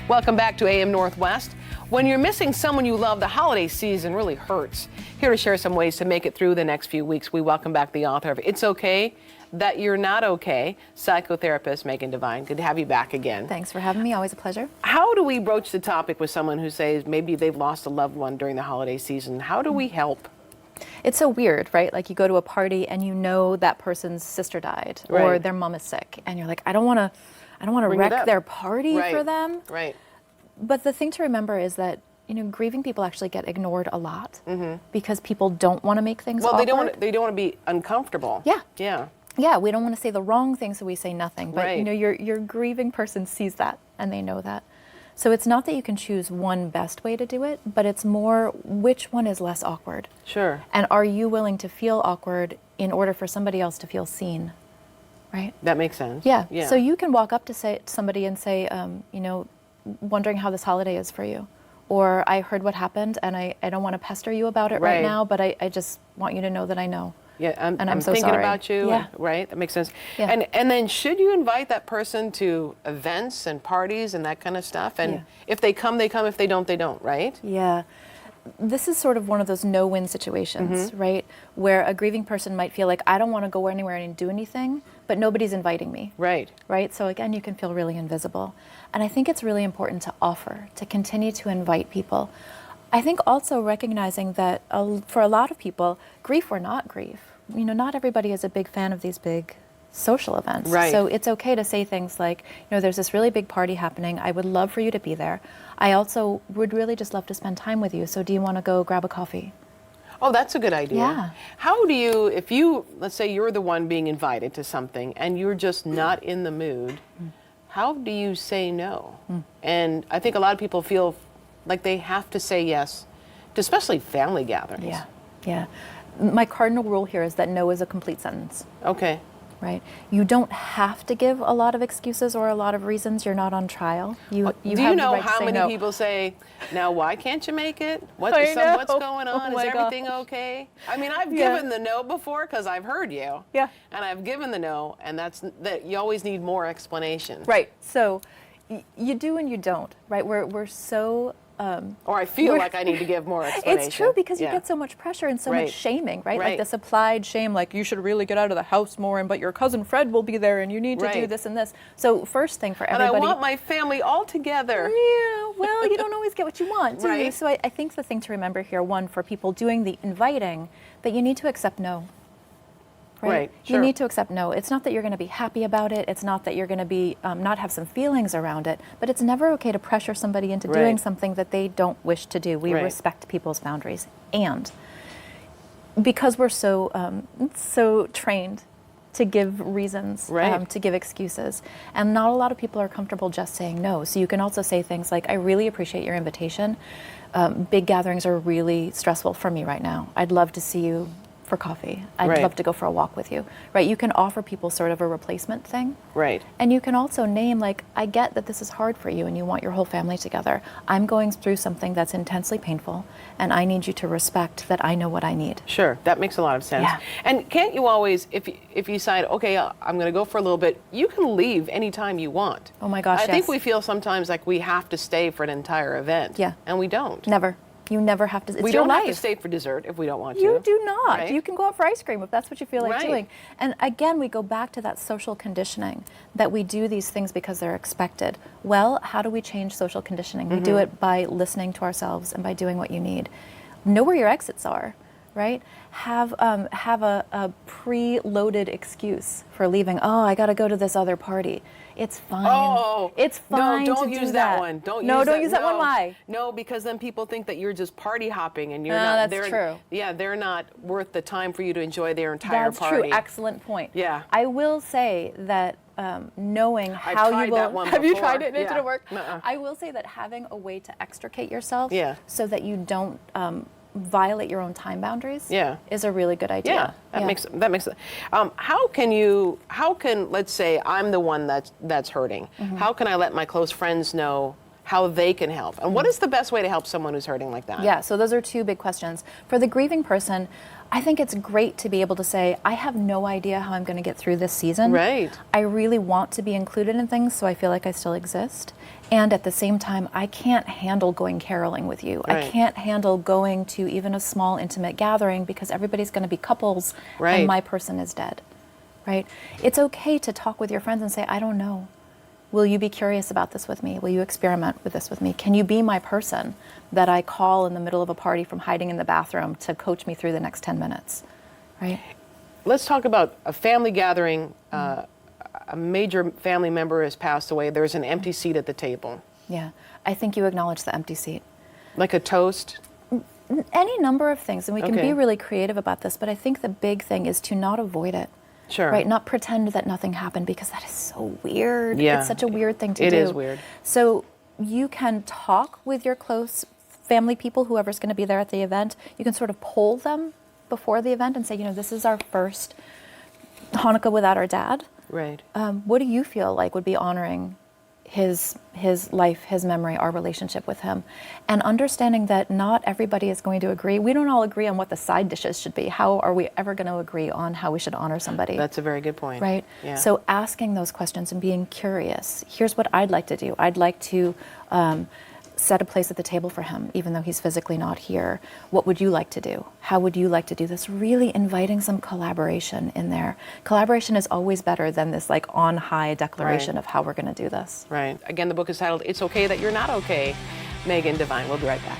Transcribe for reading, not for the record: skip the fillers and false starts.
Welcome back to AM Northwest. When you're missing someone you love, the holiday season really hurts. Here to share some ways to make it through the next few weeks, we welcome back the author of It's Okay That You're Not Okay, psychotherapist Megan Devine. Good to have you back again. Thanks for having me. Always a pleasure. How do we broach the topic with someone who says maybe they've lost a loved one during the holiday season? How do we help? It's so weird, right? Like you go to a party and you know that person's sister died or Right. their mom is sick, and you're like, I don't want to Bring it wreck up. their party Right. for them. Right. But the thing to remember is that, you know, grieving people actually get ignored a lot because people don't want to make things Well, awkward. they don't want to be uncomfortable. Yeah. Yeah. Yeah, we don't want to say the wrong thing, so we say nothing. But Right. you know, your grieving person sees that and they know that. So it's not that you can choose one best way to do it, but it's more which one is less awkward. Sure. And are you willing to feel awkward in order for somebody else to feel seen? Right? That makes sense. Yeah. Yeah. So you can walk up to somebody and say, you know, wondering how this holiday is for you. Or I heard what happened and I don't want to pester you about it right Right. now, but I just want you to know that I know. Yeah, And I'm so thinking sorry. about you. Yeah. Right, that makes sense. Yeah. And then should you invite that person to events and parties and that kind of stuff? And Yeah. if they come, they come. If they don't, they don't. Right? Yeah. This is sort of one of those no-win situations, right? Where a grieving person might feel like, I don't want to go anywhere and do anything, but nobody's inviting me. Right. Right? So again, you can feel really invisible. And I think it's really important to offer, to continue to invite people. I think also recognizing that for a lot of people, grief or not grief, you know, not everybody is a big fan of these big social events. Right. So it's okay to say things like, you know, there's this really big party happening. I would love for you to be there. I also would really just love to spend time with you. So do you want to go grab a coffee? Oh, that's a good idea. Yeah. How do you, if you, let's say you're the one being invited to something and you're just not in the mood, how do you say no? And I think a lot of people feel like they have to say yes to especially family gatherings. Yeah. Yeah. My cardinal rule here is that no is a complete sentence. Okay. Right. You don't have to give a lot of excuses or a lot of reasons. You're not on trial. You Do you have the know right to how say many no. people say, now why can't you make it? I What's know. going on? Oh Is my everything gosh. okay? I mean, I've Yeah. given the no before because I've heard you. Yeah. And I've given the no, and that you always need more explanation. Right. So you do and you don't. Right. We're so. Or I feel like I need to give more explanation. It's true because you Yeah. get so much pressure and so Right. much shaming, right? Right. Like this applied shame, like you should really get out of the house more, but your cousin Fred will be there and you need to do Right. this and this. So first thing for And everybody. I want my family all together. Yeah, well, you don't always get what you want, do you? Right. So I think the thing to remember here, one, for people doing the inviting, that you need to accept no. Right, You sure. need to accept no. It's not that you're going to be happy about it. It's not that you're going to be not have some feelings around it. But it's never okay to pressure somebody into doing Right. something that they don't wish to do. We Right. respect people's boundaries, and because we're so trained to give reasons, Right. to give excuses, and not a lot of people are comfortable just saying no. So you can also say things like, "I really appreciate your invitation. Big gatherings are really stressful for me right now. I'd love to see you for coffee. I'd Right. love to go for a walk with you." Right? You can offer people sort of a replacement thing. Right. And you can also name, like, I get that this is hard for you and you want your whole family together. I'm going through something that's intensely painful, and I need you to respect that I know what I need. Sure, that makes a lot of sense. Yeah. And can't you always, if you decide, okay, I'm going to go for a little bit, you can leave anytime you want. Oh my gosh, I think yes. we feel sometimes like we have to stay for an entire event. Yeah. And we don't. Never. You never have to. It's We your don't life. have to stay for dessert if we don't want to. You do not. Right? You can go out for ice cream if that's what you feel like Right. doing. And again, we go back to that social conditioning that we do these things because they're expected. Well, how do we change social conditioning? We do it by listening to ourselves and by doing what you need. Know where your exits are, right? Have a pre-loaded excuse for leaving. Oh, I got to go to this other party. It's fine. Oh, it's fine. No, don't to use do that one. Don't use that one. no. Why? No, because then people think that you're just party hopping and you're No, not. that's true. Yeah, they're not worth the time for you to enjoy their entire That's party. true. Excellent point. Yeah. I will say that knowing how tried you will. that one Have you before. tried it and it Yeah. didn't work? Nuh-uh. I will say that having a way to extricate yourself, Yeah. so that you don't violate your own time boundaries, Yeah. is a really good idea. Yeah, that makes. How can let's say I'm the one that's hurting. How can I let my close friends know how they can help. And what is the best way to help someone who's hurting like that? Yeah, so those are two big questions. For the grieving person, I think it's great to be able to say, I have no idea how I'm going to get through this season. Right. I really want to be included in things so I feel like I still exist. And at the same time, I can't handle going caroling with you. Right. I can't handle going to even a small intimate gathering because everybody's going to be couples Right. and my person is dead. Right? It's okay to talk with your friends and say, I don't know. Will you be curious about this with me? Will you experiment with this with me? Can you be my person that I call in the middle of a party from hiding in the bathroom to coach me through the next 10 minutes? Right? Let's talk about a family gathering. A major family member has passed away. There's an empty seat at the table. Yeah. I think you acknowledge the empty seat. Like a toast? Any number of things, and we can Okay. be really creative about this, but I think the big thing is to not avoid it. Sure. Right? Not pretend that nothing happened because that is so weird. Yeah. It's such a weird thing to It do. is weird. So you can talk with your close family people, whoever's going to be there at the event. You can sort of poll them before the event and say, you know, this is our first Hanukkah without our dad. Right. What do you feel like would be honoring his life, his memory, our relationship with him? And understanding that not everybody is going to agree. We don't all agree on what the side dishes should be. How are we ever going to agree on how we should honor somebody? That's a very good point. Right? Yeah. So asking those questions and being curious. Here's what I'd like to do. I'd like to set a place at the table for him, even though he's physically not here. What would you like to do? How would you like to do this? Really inviting some collaboration in there. Collaboration is always better than this like on high declaration Right. of how we're going to do this. Right. Again, the book is titled It's Okay That You're Not Okay. Megan Devine. We'll be right back.